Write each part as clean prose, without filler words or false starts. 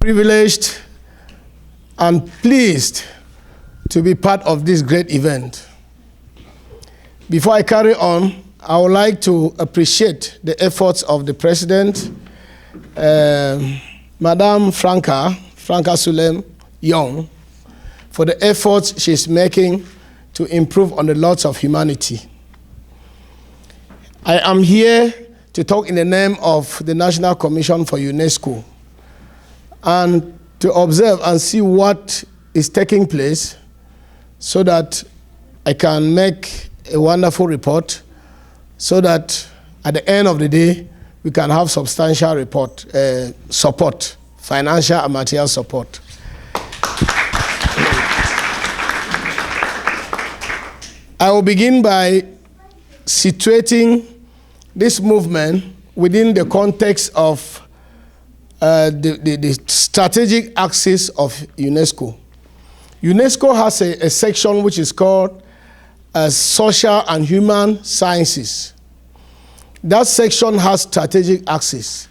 privileged and pleased to be part of this great event. Before I carry on, I would like to appreciate the efforts of the President, Madame Franca Sulem Young, for the efforts she's making to improve on the lots of humanity. I am here to talk in the name of the National Commission for UNESCO and to observe and see what is taking place so that I can make a wonderful report so that at the end of the day, we can have substantial support, financial and material support. I will begin by situating this movement within the context of the strategic axis of UNESCO. UNESCO has a section which is called Social and Human Sciences. That section has strategic axis,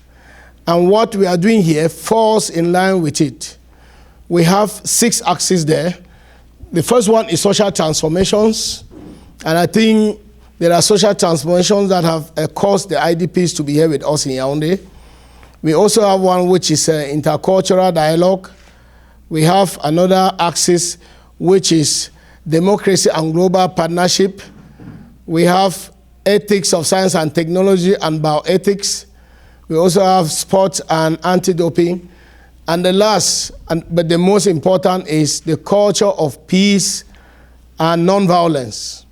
and what we are doing here falls in line with it. We have 6 axes there. The first one is social transformations, and I think there are social transformations that have caused the IDPs to be here with us in Yaoundé. We also have one which is intercultural dialogue. We have another axis which is democracy and global partnership. We have ethics of science and technology and bioethics. We also have sports and anti-doping. And the last, but the most important, is the culture of peace and non-violence.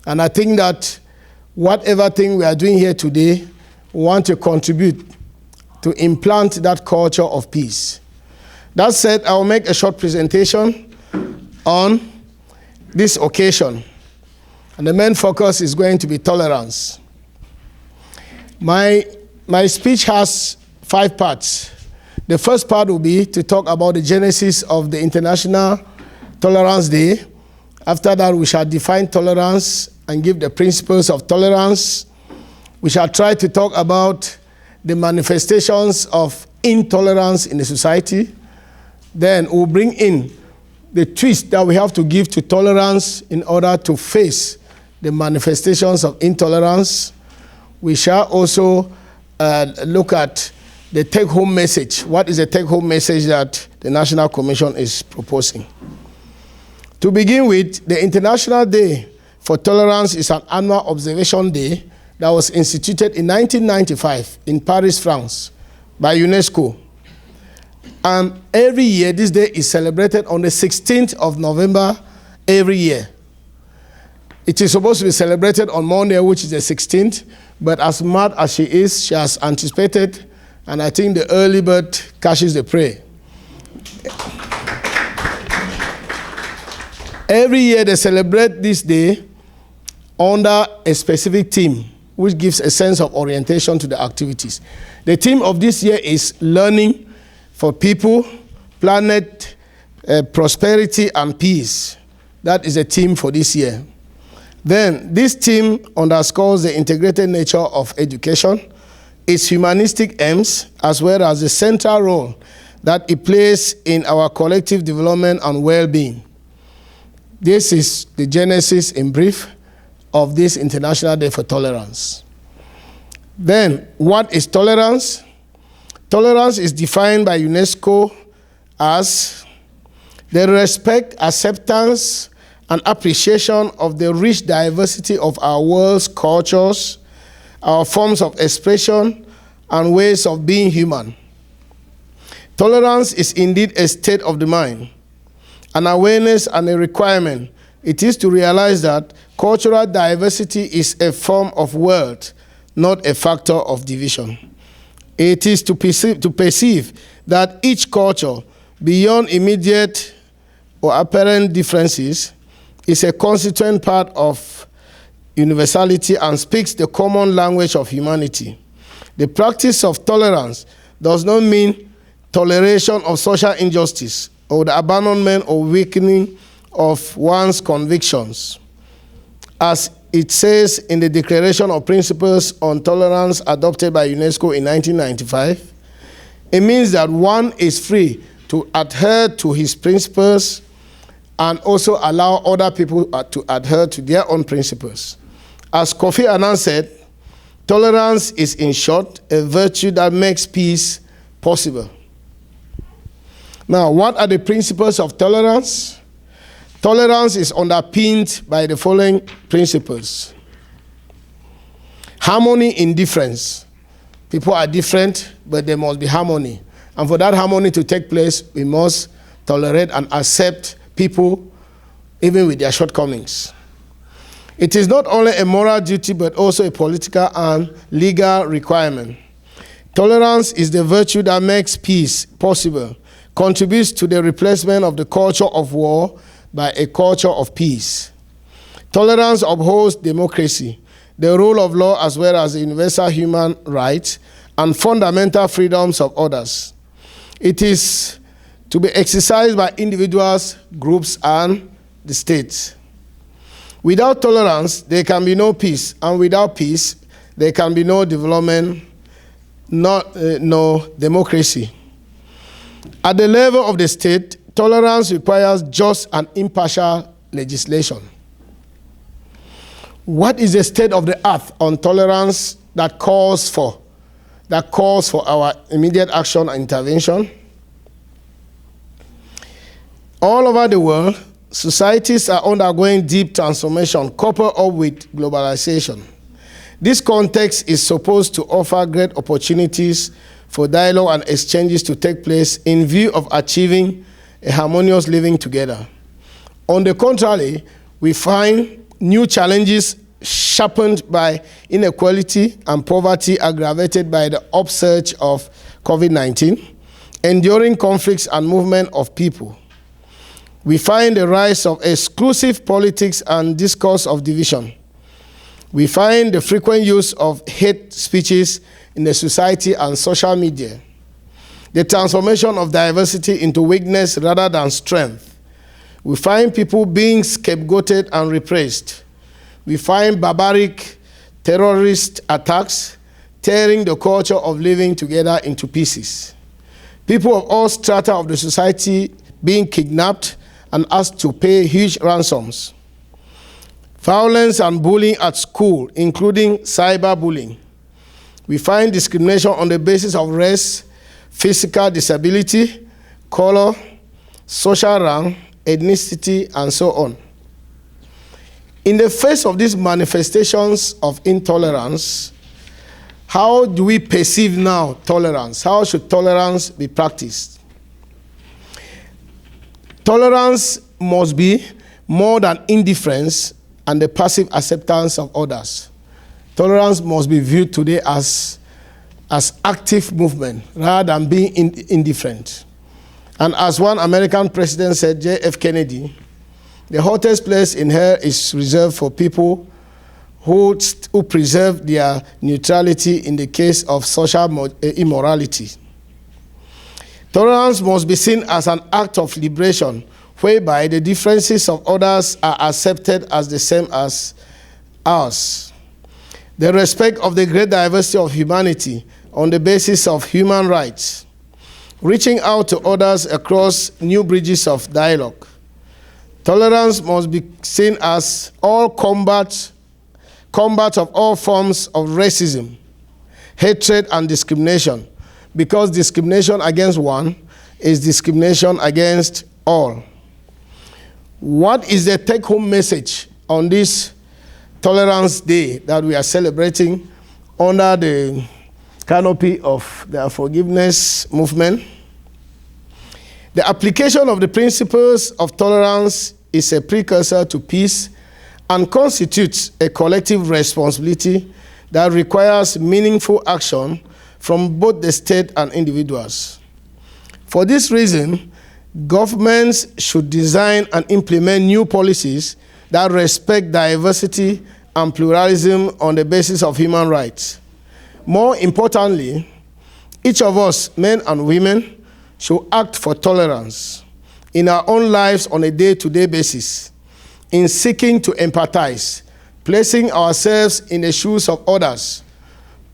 And I think that whatever thing we are doing here today, we want to contribute to implant that culture of peace. That said, I will make a short presentation on this occasion. And the main focus is going to be tolerance. My speech has 5 parts. The first part will be to talk about the genesis of the International Tolerance Day. After that, we shall define tolerance and give the principles of tolerance. We shall try to talk about the manifestations of intolerance in the society. Then we'll bring in the twist that we have to give to tolerance in order to face the manifestations of intolerance. We shall also look at the take-home message. What is the take-home message that the National Commission is proposing? To begin with, the International Day for Tolerance is an annual observation day that was instituted in 1995 in Paris, France, by UNESCO. And every year, this day is celebrated on the 16th of November every year. It is supposed to be celebrated on Monday, which is the 16th, but as mad as she is, she has anticipated, and I think the early bird catches the prey. Every year, they celebrate this day under a specific theme, which gives a sense of orientation to the activities. The theme of this year is learning for people, planet, prosperity, and peace. That is the theme for this year. Then, this theme underscores the integrated nature of education, its humanistic aims, as well as the central role that it plays in our collective development and well-being. This is the genesis, in brief, of this International Day for Tolerance. Then, what is tolerance? Tolerance is defined by UNESCO as the respect, acceptance, and appreciation of the rich diversity of our world's cultures, our forms of expression, and ways of being human. Tolerance is indeed a state of the mind, an awareness and a requirement. It is to realize that cultural diversity is a form of worth, not a factor of division. It is to perceive that each culture, beyond immediate or apparent differences, is a constituent part of universality and speaks the common language of humanity. The practice of tolerance does not mean toleration of social injustice or the abandonment or weakening of one's convictions. As it says in the Declaration of Principles on Tolerance adopted by UNESCO in 1995, It means that one is free to adhere to his principles and also allow other people to adhere to their own principles. As Kofi Annan said, tolerance is, in short, a virtue that makes peace possible. Now, what are the principles of tolerance? Tolerance is underpinned by the following principles. Harmony in difference. People are different, but there must be harmony. And for that harmony to take place, we must tolerate and accept people, even with their shortcomings. It is not only a moral duty, but also a political and legal requirement. Tolerance is the virtue that makes peace possible, contributes to the replacement of the culture of war by a culture of peace. Tolerance upholds democracy, the rule of law, as well as the universal human rights and fundamental freedoms of others. It is to be exercised by individuals, groups, and the state. Without tolerance, there can be no peace, and without peace, there can be no development, no democracy. At the level of the state, tolerance requires just and impartial legislation. What is the state of the art on tolerance that calls for our immediate action and intervention? All over the world, societies are undergoing deep transformation coupled up with globalization. This context is supposed to offer great opportunities for dialogue and exchanges to take place in view of achieving a harmonious living together. On the contrary, we find new challenges sharpened by inequality and poverty aggravated by the upsurge of COVID-19, enduring conflicts and movement of people. We find the rise of exclusive politics and discourse of division. We find the frequent use of hate speeches in the society and social media. The transformation of diversity into weakness rather than strength. We find people being scapegoated and repressed. We find barbaric terrorist attacks tearing the culture of living together into pieces. People of all strata of the society being kidnapped and asked to pay huge ransoms. Violence and bullying at school, including cyberbullying. We find discrimination on the basis of race, physical disability, color, social rank, ethnicity, and so on. In the face of these manifestations of intolerance, how do we perceive now tolerance? How should tolerance be practiced? Tolerance must be more than indifference and the passive acceptance of others. Tolerance must be viewed today as active movement rather than being indifferent. And as one American president said, J.F. Kennedy, the hottest place in hell is reserved for people who preserve their neutrality in the case of social immorality. Tolerance must be seen as an act of liberation, whereby the differences of others are accepted as the same as ours. The respect of the great diversity of humanity on the basis of human rights. Reaching out to others across new bridges of dialogue. Tolerance must be seen as all combat of all forms of racism, hatred, and discrimination, because discrimination against one is discrimination against all. What is the take-home message on this Tolerance Day that we are celebrating under the canopy of the Afrogiveness Movement? The application of the principles of tolerance is a precursor to peace and constitutes a collective responsibility that requires meaningful action from both the state and individuals. For this reason, governments should design and implement new policies that respect diversity and pluralism on the basis of human rights. More importantly, each of us, men and women, should act for tolerance in our own lives on a day-to-day basis, in seeking to empathize, placing ourselves in the shoes of others,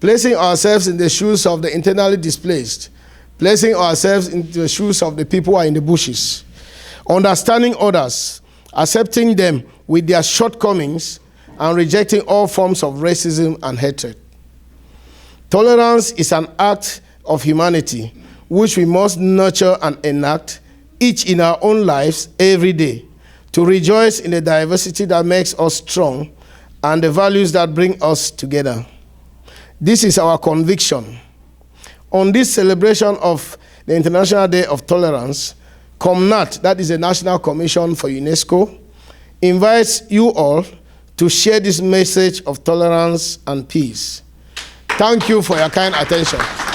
placing ourselves in the shoes of the internally displaced, placing ourselves into the shoes of the people who are in the bushes, understanding others, accepting them with their shortcomings, and rejecting all forms of racism and hatred. Tolerance is an act of humanity which we must nurture and enact, each in our own lives every day, to rejoice in the diversity that makes us strong and the values that bring us together. This is our conviction. On this celebration of the International Day of Tolerance, COMNAT, that is the National Commission for UNESCO, invites you all to share this message of tolerance and peace. Thank you for your kind attention.